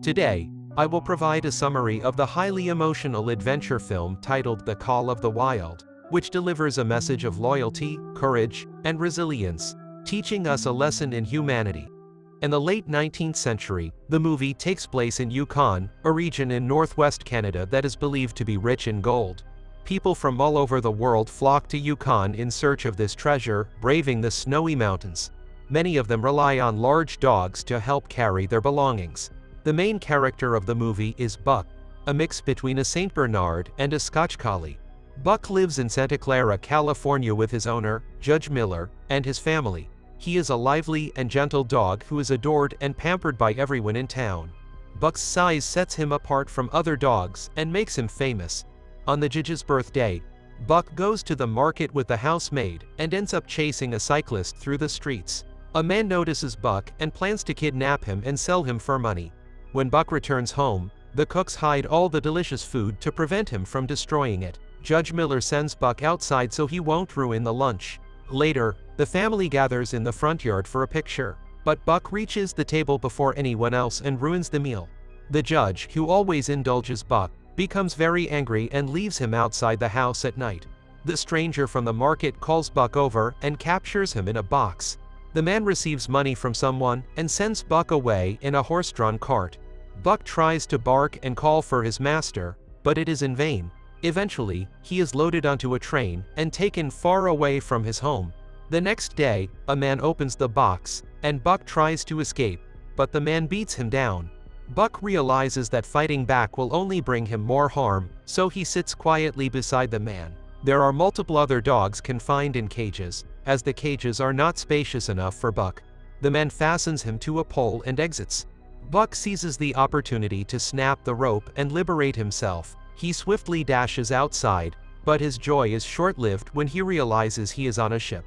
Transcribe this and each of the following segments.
Today, I will provide a summary of the highly emotional adventure film titled The Call of the Wild, which delivers a message of loyalty, courage, and resilience, teaching us a lesson in humanity. In the late 19th century, the movie takes place in Yukon, a region in northwest Canada that is believed to be rich in gold. People from all over the world flock to Yukon in search of this treasure, braving the snowy mountains. Many of them rely on large dogs to help carry their belongings. The main character of the movie is Buck, a mix between a Saint Bernard and a Scotch Collie. Buck lives in Santa Clara, California with his owner, Judge Miller, and his family. He is a lively and gentle dog who is adored and pampered by everyone in town. Buck's size sets him apart from other dogs and makes him famous. On the judge's birthday, Buck goes to the market with the housemaid and ends up chasing a cyclist through the streets. A man notices Buck and plans to kidnap him and sell him for money. When Buck returns home, the cooks hide all the delicious food to prevent him from destroying it. Judge Miller sends Buck outside so he won't ruin the lunch. Later, the family gathers in the front yard for a picture, but Buck reaches the table before anyone else and ruins the meal. The judge, who always indulges Buck, becomes very angry and leaves him outside the house at night. The stranger from the market calls Buck over and captures him in a box. The man receives money from someone and sends Buck away in a horse-drawn cart. Buck tries to bark and call for his master, but it is in vain. Eventually, he is loaded onto a train and taken far away from his home. The next day, a man opens the box, and Buck tries to escape, but the man beats him down. Buck realizes that fighting back will only bring him more harm, so he sits quietly beside the man. There are multiple other dogs confined in cages, as the cages are not spacious enough for Buck. The man fastens him to a pole and exits. Buck seizes the opportunity to snap the rope and liberate himself. He swiftly dashes outside, but his joy is short-lived when he realizes he is on a ship.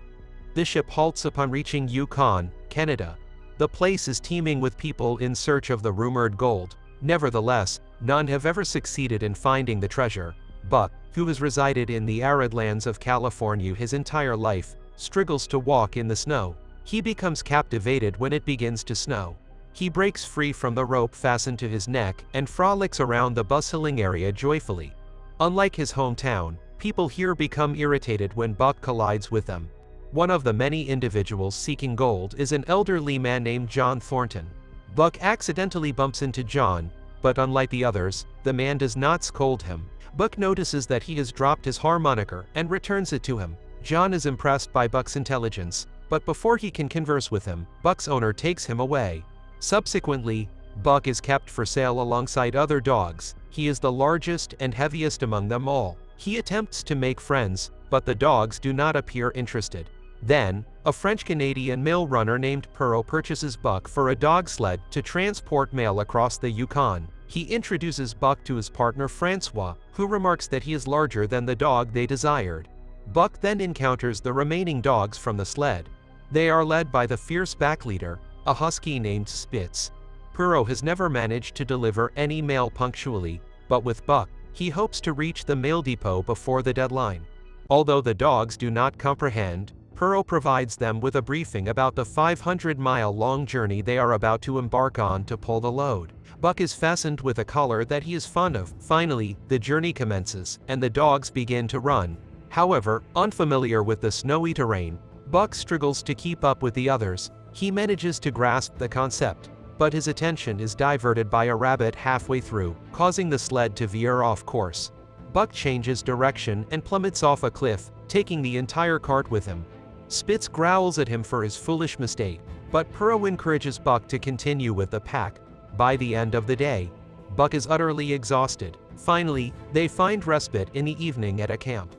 The ship halts upon reaching Yukon, Canada. The place is teeming with people in search of the rumored gold. Nevertheless, none have ever succeeded in finding the treasure. Buck, who has resided in the arid lands of California his entire life, struggles to walk in the snow. He becomes captivated when it begins to snow. He breaks free from the rope fastened to his neck and frolics around the bustling area joyfully. Unlike his hometown, people here become irritated when Buck collides with them. One of the many individuals seeking gold is an elderly man named John Thornton. Buck accidentally bumps into John, but unlike the others, the man does not scold him. Buck notices that he has dropped his harmonica and returns it to him. John is impressed by Buck's intelligence, but before he can converse with him, Buck's owner takes him away. Subsequently, Buck is kept for sale alongside other dogs. He is the largest and heaviest among them all. He attempts to make friends, but the dogs do not appear interested. Then, a French-Canadian mail runner named Perrault purchases Buck for a dog sled to transport mail across the Yukon. He introduces Buck to his partner Francois, who remarks that he is larger than the dog they desired. Buck then encounters the remaining dogs from the sled. They are led by the fierce pack leader, a husky named Spitz. Perrault has never managed to deliver any mail punctually, but with Buck, he hopes to reach the mail depot before the deadline. Although the dogs do not comprehend, Perrault provides them with a briefing about the 500-mile-long journey they are about to embark on to pull the load. Buck is fastened with a collar that he is fond of. Finally, the journey commences, and the dogs begin to run. However, unfamiliar with the snowy terrain, Buck struggles to keep up with the others. He manages to grasp the concept, but his attention is diverted by a rabbit halfway through, causing the sled to veer off course. Buck changes direction and plummets off a cliff, taking the entire cart with him. Spitz growls at him for his foolish mistake, but Perrault encourages Buck to continue with the pack. By the end of the day, Buck is utterly exhausted. Finally, they find respite in the evening at a camp.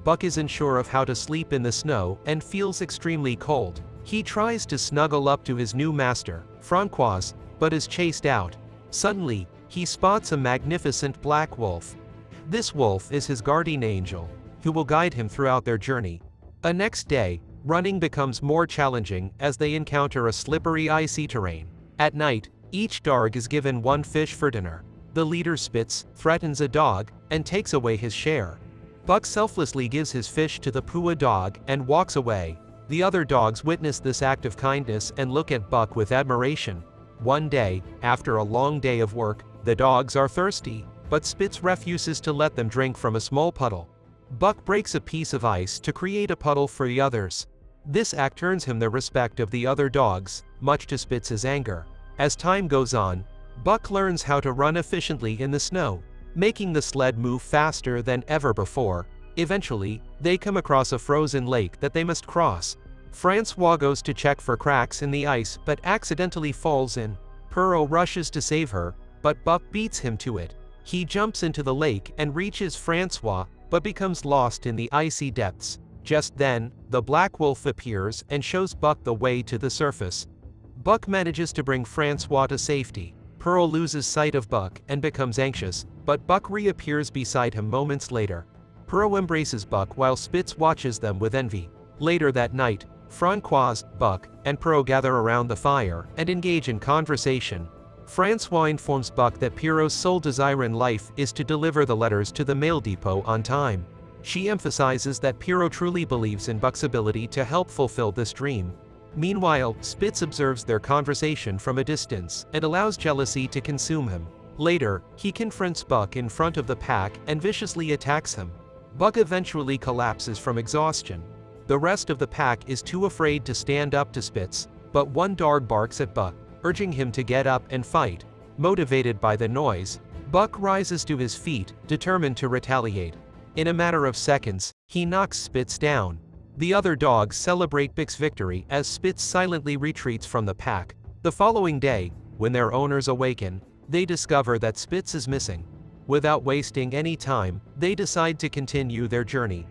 Buck is unsure of how to sleep in the snow and feels extremely cold. He tries to snuggle up to his new master, Francois, but is chased out. Suddenly, he spots a magnificent black wolf. This wolf is his guardian angel, who will guide him throughout their journey. The next day, running becomes more challenging as they encounter a slippery icy terrain. At night, each dog is given one fish for dinner. The leader Spitz threatens a dog and takes away his share. Buck selflessly gives his fish to the Pua dog and walks away. The other dogs witness this act of kindness and look at Buck with admiration. One day, after a long day of work, the dogs are thirsty, but Spitz refuses to let them drink from a small puddle. Buck breaks a piece of ice to create a puddle for the others. This act earns him the respect of the other dogs, much to Spitz's anger. As time goes on, Buck learns how to run efficiently in the snow, making the sled move faster than ever before. Eventually, they come across a frozen lake that they must cross. Francois goes to check for cracks in the ice but accidentally falls in. Perrault rushes to save her, but Buck beats him to it. He jumps into the lake and reaches Francois, but becomes lost in the icy depths. Just then, the black wolf appears and shows Buck the way to the surface. Buck manages to bring Francois to safety. Perrault loses sight of Buck and becomes anxious, but Buck reappears beside him moments later. Perrault embraces Buck while Spitz watches them with envy. Later that night, Francois, Buck, and Perrault gather around the fire and engage in conversation. Francois informs Buck that Perrault's sole desire in life is to deliver the letters to the mail depot on time. She emphasizes that Perrault truly believes in Buck's ability to help fulfill this dream. Meanwhile, Spitz observes their conversation from a distance and allows jealousy to consume him. Later, he confronts Buck in front of the pack and viciously attacks him. Buck eventually collapses from exhaustion. The rest of the pack is too afraid to stand up to Spitz, but one dog barks at Buck, urging him to get up and fight. Motivated by the noise, Buck rises to his feet, determined to retaliate. In a matter of seconds, he knocks Spitz down. The other dogs celebrate Buck's victory as Spitz silently retreats from the pack. The following day, when their owners awaken, they discover that Spitz is missing. Without wasting any time, they decide to continue their journey.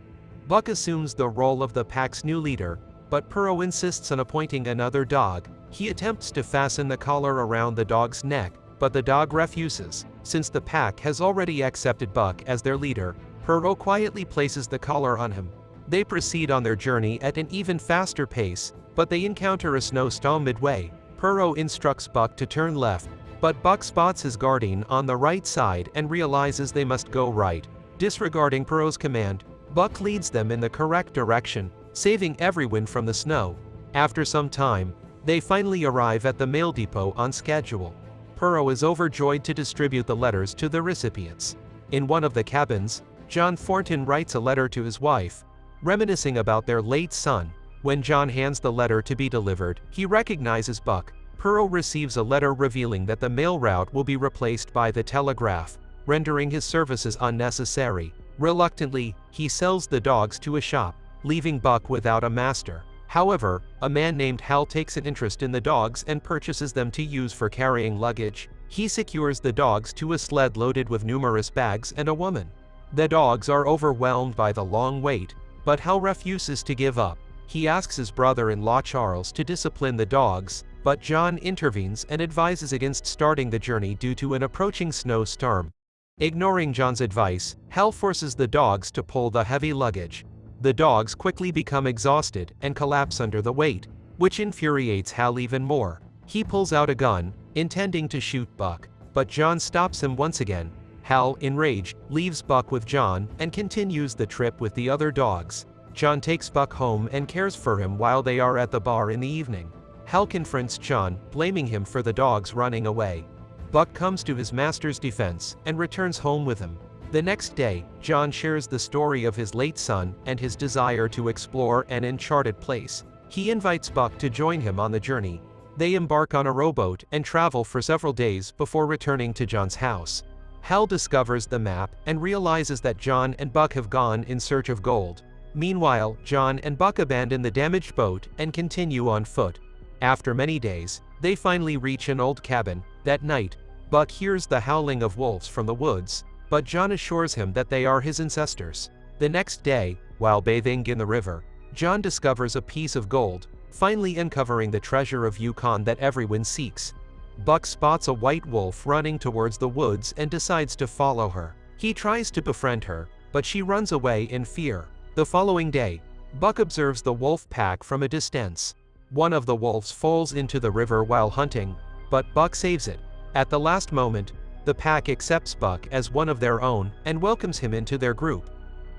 Buck assumes the role of the pack's new leader, but Perrault insists on appointing another dog. He attempts to fasten the collar around the dog's neck, but the dog refuses. Since the pack has already accepted Buck as their leader, Perrault quietly places the collar on him. They proceed on their journey at an even faster pace, but they encounter a snowstorm midway. Perrault instructs Buck to turn left, but Buck spots his guardian on the right side and realizes they must go right. Disregarding Perrault's command, Buck leads them in the correct direction, saving everyone from the snow. After some time, they finally arrive at the mail depot on schedule. Perrault is overjoyed to distribute the letters to the recipients. In one of the cabins, John Thornton writes a letter to his wife, reminiscing about their late son. When John hands the letter to be delivered, he recognizes Buck. Perrault receives a letter revealing that the mail route will be replaced by the telegraph, rendering his services unnecessary. Reluctantly, he sells the dogs to a shop, leaving Buck without a master. However, a man named Hal takes an interest in the dogs and purchases them to use for carrying luggage. He secures the dogs to a sled loaded with numerous bags and a woman. The dogs are overwhelmed by the long wait, but Hal refuses to give up. He asks his brother-in-law Charles to discipline the dogs, but John intervenes and advises against starting the journey due to an approaching snowstorm. Ignoring John's advice, Hal forces the dogs to pull the heavy luggage. The dogs quickly become exhausted and collapse under the weight, which infuriates Hal even more. He pulls out a gun, intending to shoot Buck, but John stops him once again. Hal, enraged, leaves Buck with John and continues the trip with the other dogs. John takes Buck home and cares for him while they are at the bar in the evening. Hal confronts John, blaming him for the dogs running away. Buck comes to his master's defense and returns home with him. The next day, John shares the story of his late son and his desire to explore an uncharted place. He invites Buck to join him on the journey. They embark on a rowboat and travel for several days before returning to John's house. Hal discovers the map and realizes that John and Buck have gone in search of gold. Meanwhile, John and Buck abandon the damaged boat and continue on foot. After many days, they finally reach an old cabin. That night, Buck hears the howling of wolves from the woods, but John assures him that they are his ancestors. The next day, while bathing in the river, John discovers a piece of gold, finally uncovering the treasure of Yukon that everyone seeks. Buck spots a white wolf running towards the woods and decides to follow her. He tries to befriend her, but she runs away in fear. The following day, Buck observes the wolf pack from a distance. One of the wolves falls into the river while hunting, but Buck saves it. At the last moment, the pack accepts Buck as one of their own and welcomes him into their group.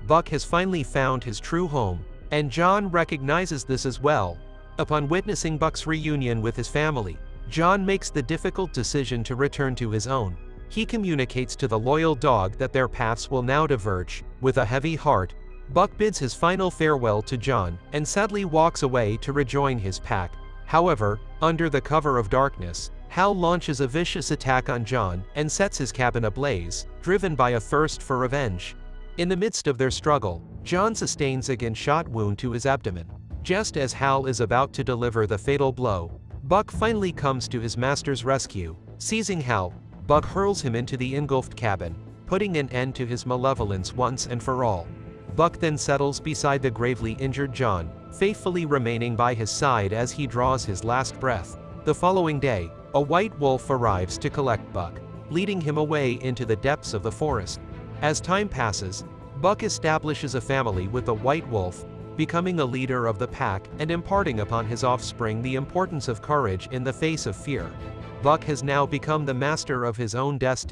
Buck has finally found his true home, and John recognizes this as well. Upon witnessing Buck's reunion with his family, John makes the difficult decision to return to his own. He communicates to the loyal dog that their paths will now diverge. With a heavy heart, Buck bids his final farewell to John and sadly walks away to rejoin his pack. However, under the cover of darkness, Hal launches a vicious attack on John and sets his cabin ablaze, driven by a thirst for revenge. In the midst of their struggle, John sustains a gunshot wound to his abdomen. Just as Hal is about to deliver the fatal blow, Buck finally comes to his master's rescue. Seizing Hal, Buck hurls him into the engulfed cabin, putting an end to his malevolence once and for all. Buck then settles beside the gravely injured John, faithfully remaining by his side as he draws his last breath. The following day, a white wolf arrives to collect Buck, leading him away into the depths of the forest. As time passes, Buck establishes a family with the white wolf, becoming a leader of the pack and imparting upon his offspring the importance of courage in the face of fear. Buck has now become the master of his own destiny.